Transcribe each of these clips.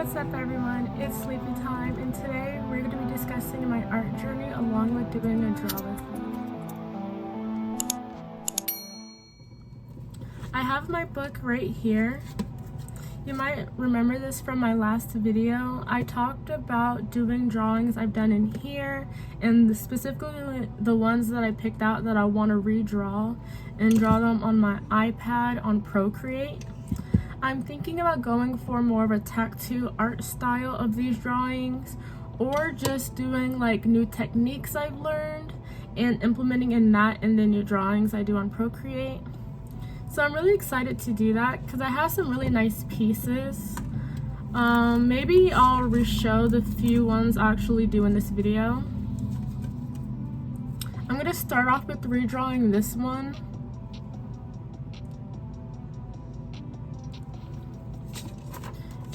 What's up everyone, it's sleepy time and today we're going to be discussing my art journey along with doing a draw with me. I have my book right here. You might remember this from my last video. I talked about doing drawings I've done in here and specifically the ones that I picked out that I want to redraw and draw them on my iPad on Procreate. I'm thinking about going for more of a tattoo art style of these drawings or just doing like new techniques I've learned and implementing in that in the new drawings I do on Procreate. So I'm really excited to do that because I have some really nice pieces. Maybe I'll re-show the few ones I actually do in this video. I'm going to start off with redrawing this one.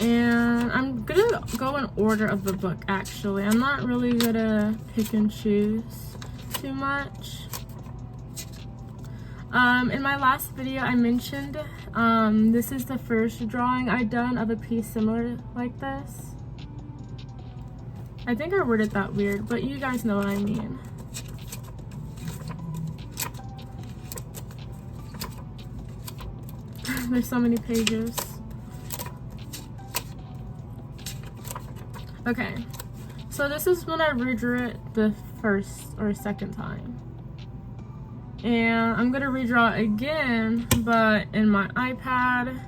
And I'm gonna go in order of the book actually. I'm not really gonna pick and choose too much. In my last video I mentioned this is the first drawing I've done of a piece similar like this. I think I worded that weird, but you guys know what I mean. There's so many pages. Okay, so this is when I redrew it the first or second time. And I'm gonna redraw it again, but in my iPad.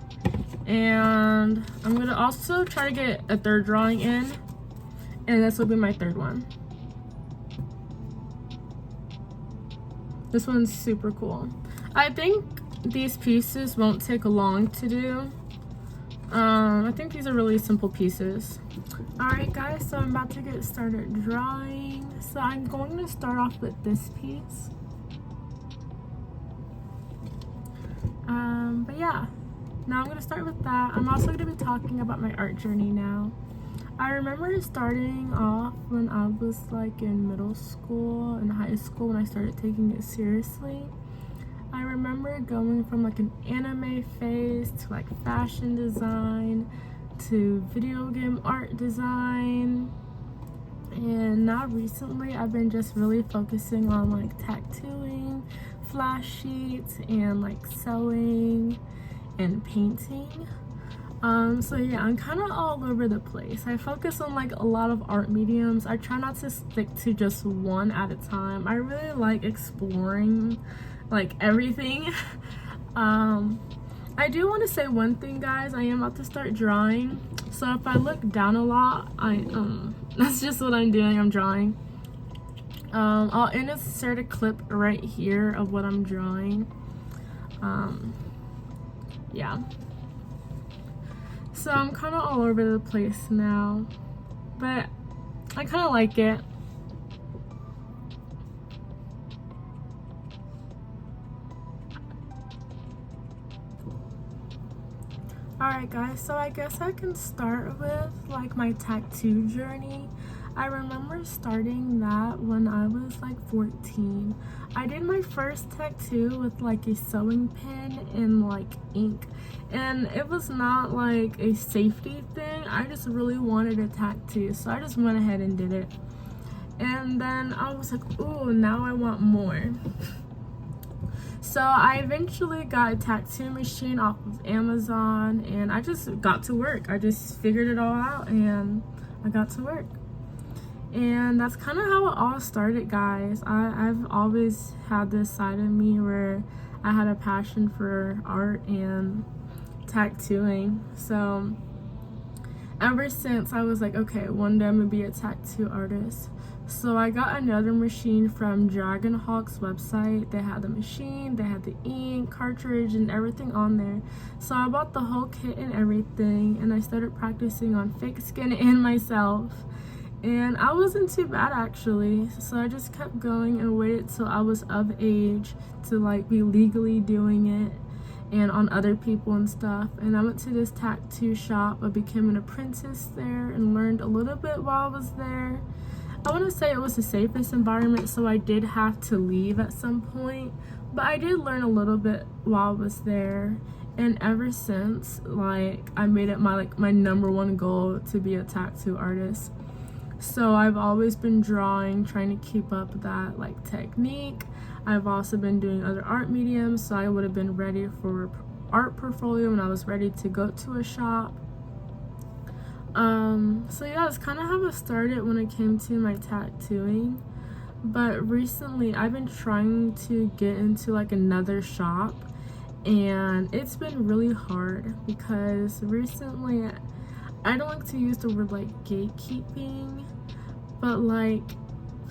And I'm gonna also try to get a third drawing in. And this will be my third one. This one's super cool. I think these pieces won't take long to do. I think these are really simple pieces. Alright guys, so I'm about to get started drawing. So I'm going to start off with this piece. But yeah, now I'm going to start with that. I'm also going to be talking about my art journey now. I remember starting off when I was like in middle school and high school when I started taking it seriously. I remember going from like an anime phase to like fashion design to video game art design, and now recently I've been just really focusing on like tattooing, flash sheets, and like sewing and painting. So yeah, I'm kind of all over the place. I focus on like a lot of art mediums. I try not to stick to just one at a time. I really like exploring like everything. I do want to say one thing guys, I am about to start drawing, so if I look down a lot, that's just what I'm doing, I'm drawing. I'll insert a clip right here of what I'm drawing. Yeah, so I'm kind of all over the place now, but I kind of like it. Alright guys, so I guess I can start with like my tattoo journey. I remember starting that when I was like 14. I did my first tattoo with like a sewing pen and like ink, and it was not like a safety thing. I just really wanted a tattoo, so I just went ahead and did it. And then I was like, ooh, now I want more. So I eventually got a tattoo machine off of Amazon and I just got to work. I just figured it all out and I got to work. And that's kind of how it all started, guys. I've always had this side of me where I had a passion for art and tattooing. So ever since I was like, okay, one day I'm gonna be a tattoo artist. So I got another machine from Dragonhawk's website. They had the machine, they had the ink, cartridge, and everything on there. So I bought the whole kit and everything, and I started practicing on fake skin and myself. And I wasn't too bad actually. So I just kept going and waited till I was of age to like be legally doing it and on other people and stuff. And I went to this tattoo shop. I became an apprentice there and learned a little bit while I was there. I want to say it was the safest environment, so I did have to leave at some point, but I did learn a little bit while I was there, And ever since, like, I made it my number one goal to be a tattoo artist. So I've always been drawing, trying to keep up that like technique. I've also been doing other art mediums, so I would have been ready for art portfolio when I was ready to go to a shop. So yeah, that's kind of how it started when it came to my tattooing. But recently I've been trying to get into like another shop, and it's been really hard because recently, I don't like to use the word like gatekeeping, but like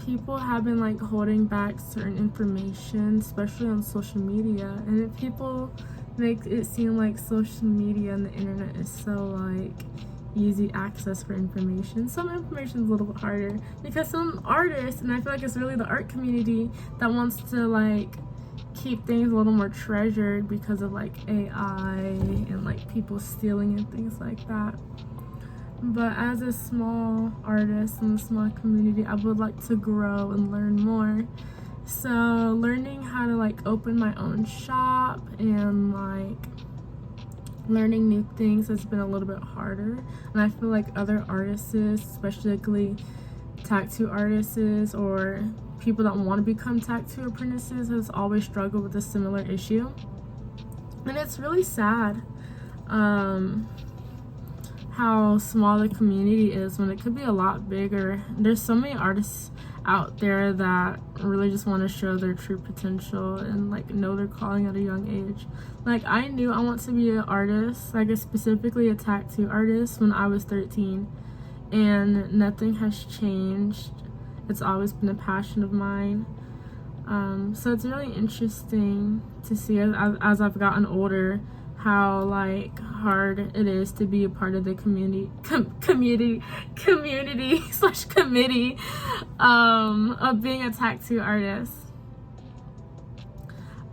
people have been like holding back certain information, especially on social media. And if people make it seem like social media and the internet is so like easy access for information, some information is a little bit harder because some artists, and I feel like it's really the art community that wants to like keep things a little more treasured because of like AI and like people stealing and things like that. But as a small artist in a small community, I would like to grow and learn more. So learning how to like open my own shop and like learning new things has been a little bit harder. And I feel like other artists, especially tattoo artists or people that want to become tattoo apprentices, has always struggled with a similar issue. And it's really sad how small the community is when it could be a lot bigger. There's so many artists out there that really just want to show their true potential and like know their calling at a young age. Like I knew I want to be an artist, like specifically a tattoo artist, when I was 13, and nothing has changed. It's always been a passion of mine. So it's really interesting to see as I've gotten older how like hard it is to be a part of the community slash committee of being a tattoo artist.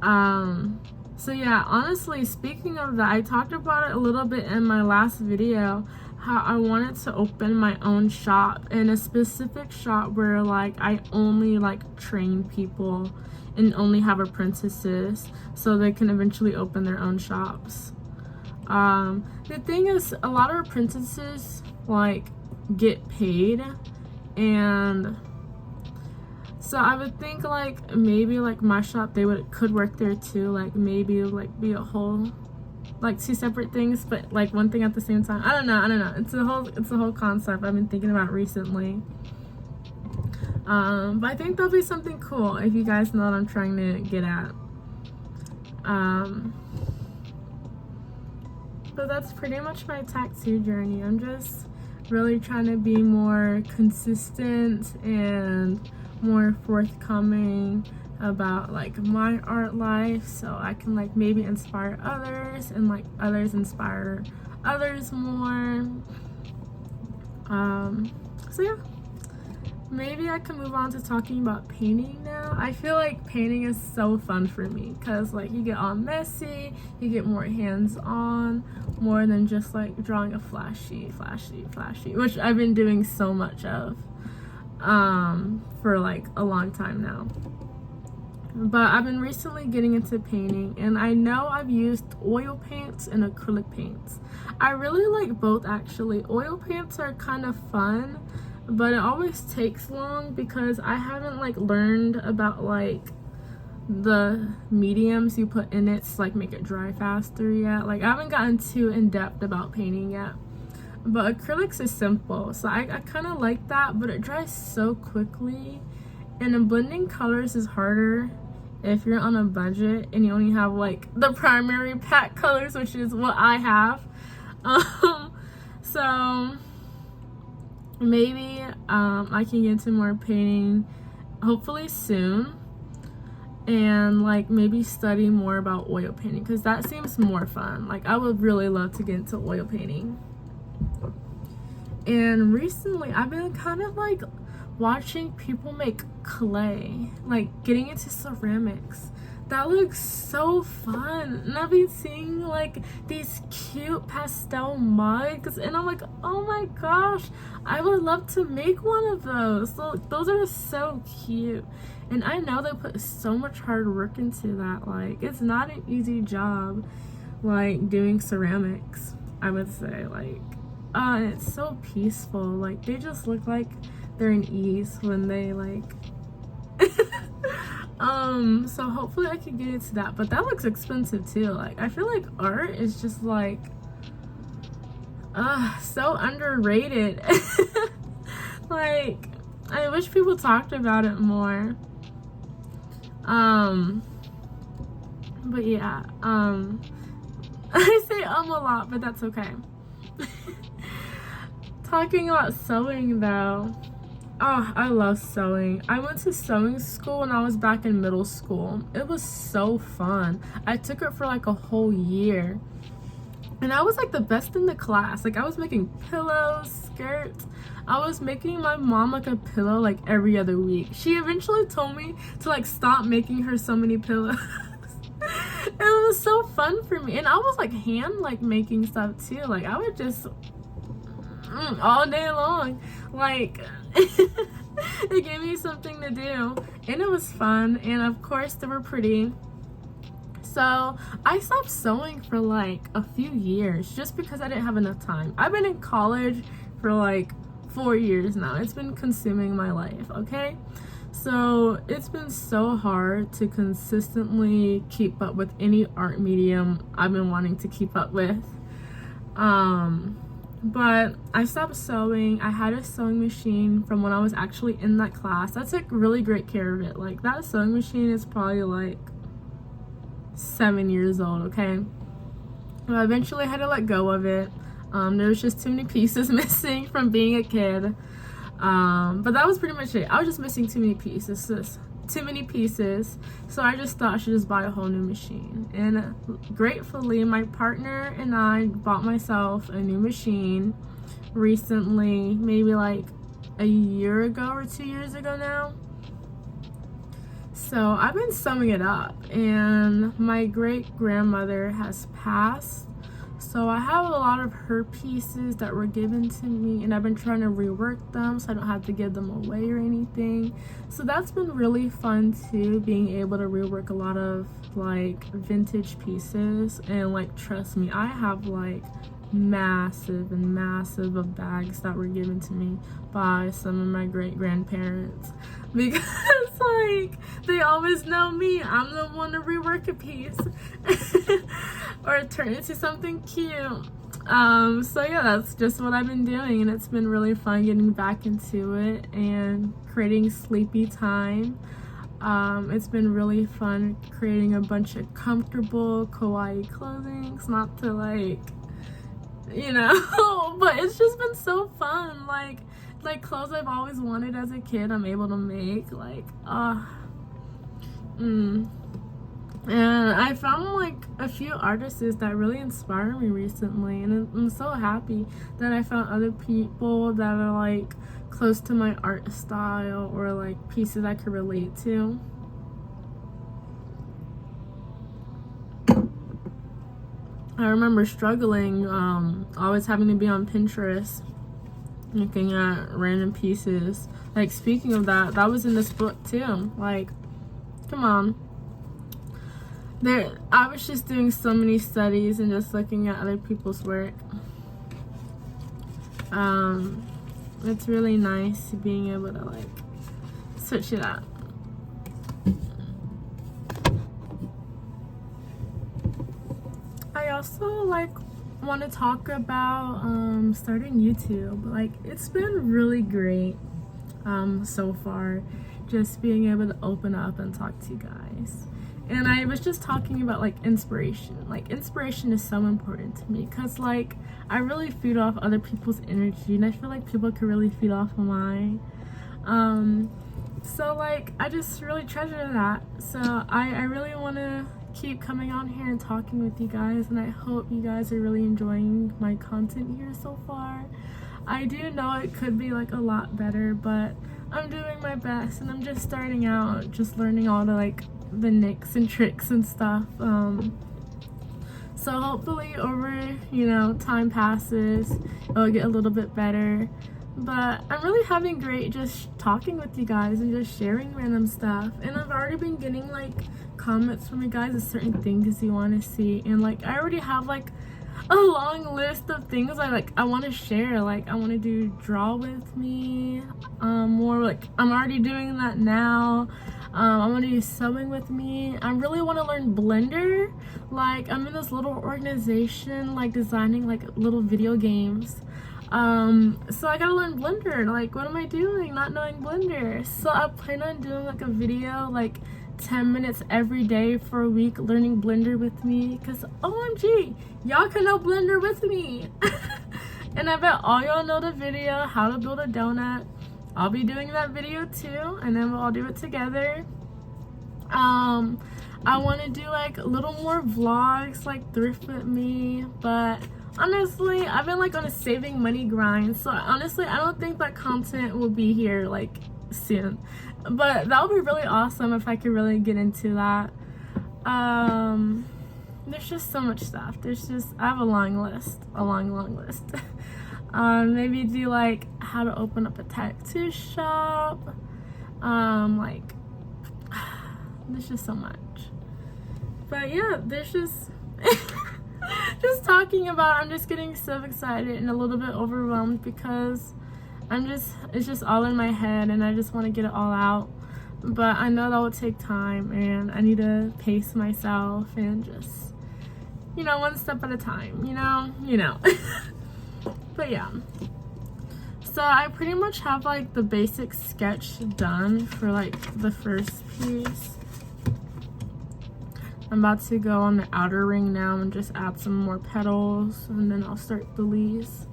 So yeah, honestly, speaking of that, I talked about it a little bit in my last video, how I wanted to open my own shop, and a specific shop where like I only like train people and only have apprentices so they can eventually open their own shops. The thing is, a lot of apprentices like get paid, and so I would think like maybe like my shop could work there too, like maybe like be a whole like two separate things, but like one thing at the same time. I don't know. It's a whole concept I've been thinking about recently. But I think that'll be something cool if you guys know what I'm trying to get at. But that's pretty much my tattoo journey. I'm just really trying to be more consistent and more forthcoming about like my art life, so I can like maybe inspire others and like others inspire others more. So yeah, maybe I can move on to talking about painting now. I feel like painting is so fun for me because like you get all messy, you get more hands-on, more than just like drawing a flashy, which I've been doing so much of for like a long time now. But I've been recently getting into painting, and I know I've used oil paints and acrylic paints. I really like both actually. Oil paints are kind of fun, but it always takes long because I haven't like learned about like the mediums you put in it to like make it dry faster yet. Like I haven't gotten too in depth about painting yet. But acrylics is simple, so I kind of like that, but it dries so quickly. And then blending colors is harder if you're on a budget and you only have like the primary pack colors, which is what I have. So maybe I can get into more painting hopefully soon, and like maybe study more about oil painting because that seems more fun. Like I would really love to get into oil painting. And recently I've been kind of like watching people make clay, like getting into ceramics. That looks so fun. And I've been seeing like these cute pastel mugs, and I'm like, oh my gosh, I would love to make one of those. So those are so cute. And I know they put so much hard work into that. Like it's not an easy job, like doing ceramics, I would say. Like, it's so peaceful. Like, they just look like they're in ease when they like so hopefully I can get into that, but that looks expensive too. Like, I feel like art is just like so underrated. Like, I wish people talked about it more. But yeah, I say a lot, but that's okay. Talking about sewing though, oh, I love sewing. I went to sewing school when I was back in middle school. It was so fun. I took it for like a whole year. And I was like the best in the class. Like, I was making pillows, skirts. I was making my mom like a pillow like every other week. She eventually told me to like stop making her so many pillows. It was so fun for me. And I was like hand like making stuff too. Like, I would just all day long. Like, it gave me something to do. And it was fun. And of course they were pretty. So I stopped sewing for like a few years just because I didn't have enough time. I've been in college for like 4 years now. It's been consuming my life, okay? So it's been so hard to consistently keep up with any art medium I've been wanting to keep up with. But I stopped sewing. I had a sewing machine from when I was actually in that class. I took really great care of it. Like, that sewing machine is probably like 7 years old, okay? I eventually had to let go of it. There was just too many pieces missing from being a kid. But that was pretty much it. I was just missing too many pieces. So I just thought I should just buy a whole new machine. And gratefully, my partner and I bought myself a new machine recently, maybe like a year ago or 2 years ago now. So I've been summing it up, and my great grandmother has passed. So I have a lot of her pieces that were given to me, and I've been trying to rework them so I don't have to give them away or anything. So that's been really fun too, being able to rework a lot of like vintage pieces. And like, trust me, I have like massive of bags that were given to me by some of my great grandparents, because like, they always know me. I'm the one to rework a piece or turn it into something cute. So yeah, that's just what I've been doing, and it's been really fun getting back into it and creating sleepy time. It's been really fun creating a bunch of comfortable kawaii clothing, not to like, you know, but it's just been so fun. Like clothes I've always wanted as a kid, I'm able to make. Like, and I found like a few artists that really inspire me recently, and I'm so happy that I found other people that are like close to my art style, or like pieces I could relate to. I remember struggling, always having to be on Pinterest, looking at random pieces. Like, speaking of that, that was in this book too. Like, come on. I was just doing so many studies and just looking at other people's work. It's really nice being able to like switch it up. I also like want to talk about starting YouTube. Like, it's been really great so far, just being able to open up and talk to you guys. And I was just talking about like inspiration. Like, inspiration is so important to me, because like, I really feed off other people's energy, and I feel like people can really feed off of mine. So like, I just really treasure that. So I really want to keep coming on here and talking with you guys, and I hope you guys are really enjoying my content here so far. I do know it could be like a lot better, but I'm doing my best, and I'm just starting out, just learning all the like the nicks and tricks and stuff. So hopefully over, you know, time passes, it'll get a little bit better. But I'm really having great just talking with you guys and just sharing random stuff. And I've already been getting like comments for me, guys, of certain things you want to see, and like I already have like a long list of things I want to share. Like I want to do draw with me, more like I'm already doing that now. I want to do sewing with me. I really want to learn Blender. Like I'm in this little organization like designing like little video games. So I gotta learn Blender. Like what am I doing not knowing Blender? So I plan on doing like a video like 10 minutes every day for a week learning Blender with me, because OMG, y'all can know Blender with me. And I bet all y'all know the video how to build a donut. I'll be doing that video too, and then we'll all do it together. I want to do like a little more vlogs like thrift with me, but honestly I've been like on a saving money grind, so honestly I don't think that content will be here like soon, but that would be really awesome if I could really get into that. There's just so much stuff. I have a long list. Maybe do like how to open up a tattoo shop. Like there's just so much. But yeah, there's just just talking about, I'm just getting so excited and a little bit overwhelmed because it's just all in my head and I just want to get it all out. But I know that will take time and I need to pace myself and just, you know, one step at a time, you know. But yeah. So I pretty much have like the basic sketch done for like the first piece. I'm about to go on the outer ring now and just add some more petals, and then I'll start the leaves.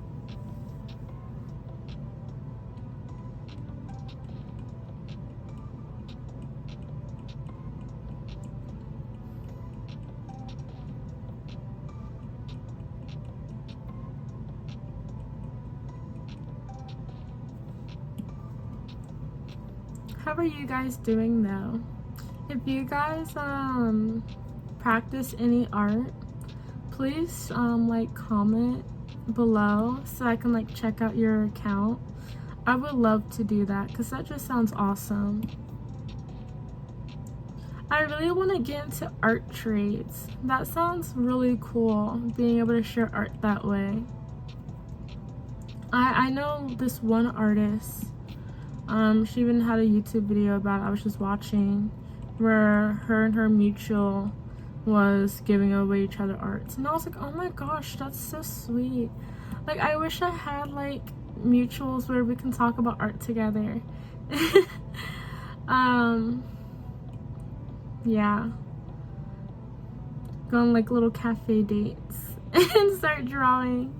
How are you guys doing though? If you guys practice any art, please like comment below so I can like check out your account. I would love to do that because that just sounds awesome. I really want to get into art trades. That sounds really cool, being able to share art that way. I know this one artist, she even had a YouTube video about it I was just watching, where her and her mutual was giving away each other arts, and I was like, oh my gosh, that's so sweet. Like I wish I had like mutuals where we can talk about art together. Yeah, go on like little cafe dates and start drawing.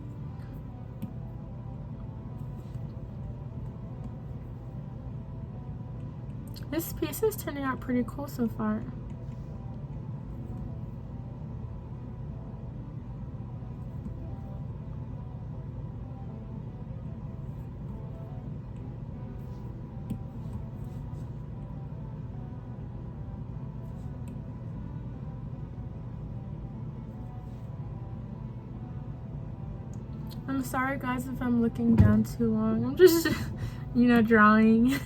This piece is turning out pretty cool so far. I'm sorry guys if I'm looking down too long. I'm just, you know, drawing.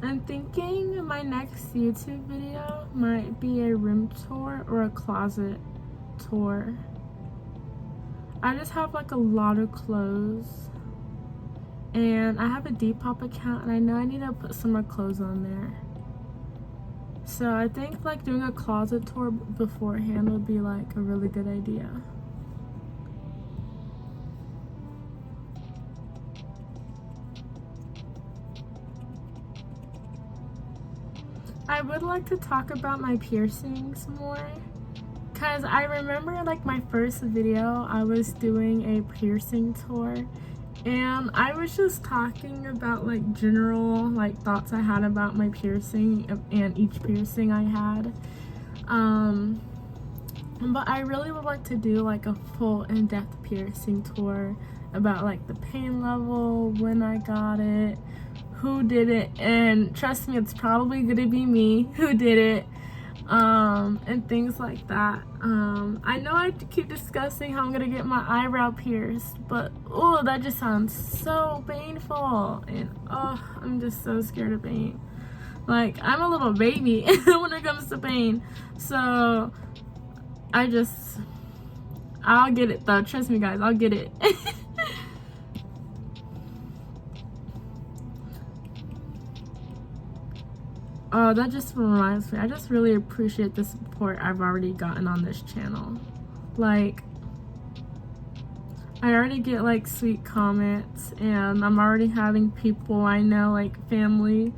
I'm thinking my next YouTube video might be a room tour or a closet tour. I just have like a lot of clothes, and I have a Depop account and I know I need to put some more clothes on there. So I think like doing a closet tour beforehand would be like a really good idea. I would like to talk about my piercings more, because I remember like my first video I was doing a piercing tour and I was just talking about like general like thoughts I had about my piercing and each piercing I had, but I really would like to do like a full in-depth piercing tour about like the pain level, when I got it, who did it, and trust me, it's probably gonna be me who did it. and things like that. I know I keep discussing how I'm gonna get my eyebrow pierced, but oh, that just sounds so painful, and oh, I'm just so scared of pain. Like, I'm a little baby when it comes to pain, so I'll get it though, trust me guys, I'll get it. Oh, that just reminds me, I just really appreciate the support I've already gotten on this channel. Like, I already get like sweet comments, and I'm already having people I know, like family,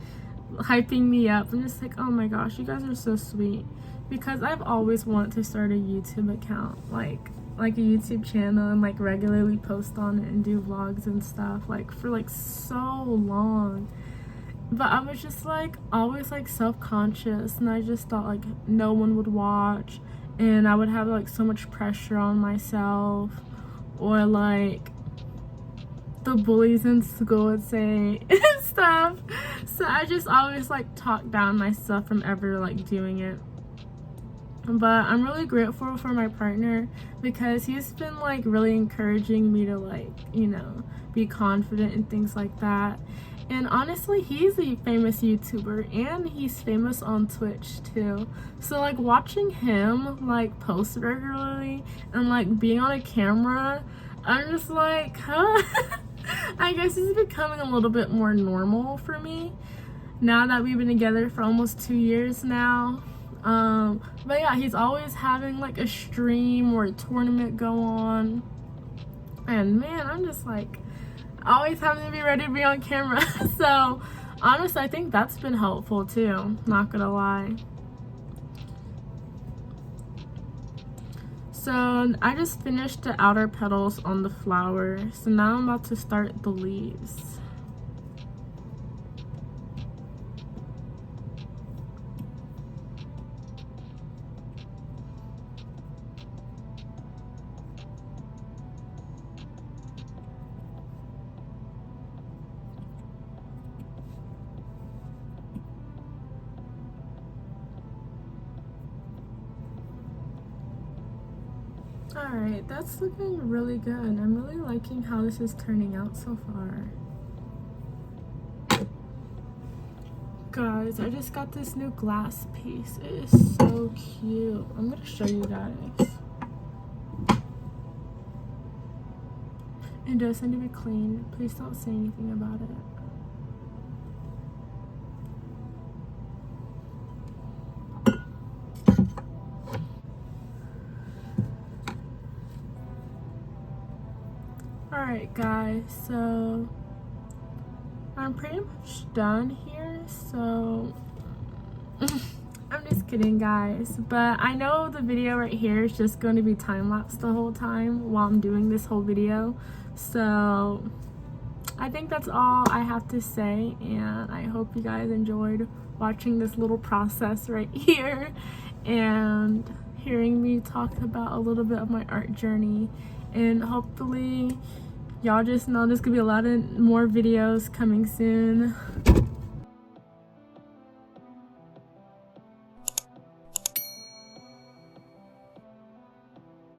hyping me up. I'm just like, oh my gosh, you guys are so sweet. Because I've always wanted to start a YouTube account, like a YouTube channel, and like regularly post on it and do vlogs and stuff, like for like so long. But I was just like always like self-conscious, and I just thought like no one would watch, and I would have like so much pressure on myself, or like the bullies in school would say stuff. So I just always like talked down myself from ever like doing it. But I'm really grateful for my partner, because he's been like really encouraging me to like, you know, be confident and things like that. And honestly, he's a famous YouTuber, and he's famous on Twitch too. So like watching him like post regularly and like being on a camera, I'm just like, huh? I guess it's becoming a little bit more normal for me now that we've been together for almost 2 years now. But yeah, he's always having like a stream or a tournament go on, and man, I'm just like always having to be ready to be on camera. So honestly, I think that's been helpful too, not gonna lie. So I just finished the outer petals on the flower, so now I'm about to start the leaves. Alright, that's looking really good. I'm really liking how this is turning out so far. Guys, I just got this new glass piece. It is so cute. I'm gonna show you guys. It does need to be clean. Please don't say anything about it. Alright guys, so I'm pretty much done here, so I'm just kidding guys, but I know the video right here is just going to be time-lapse the whole time while I'm doing this whole video, so I think that's all I have to say, and I hope you guys enjoyed watching this little process right here and hearing me talk about a little bit of my art journey. And hopefully y'all just know there's gonna be a lot of more videos coming soon.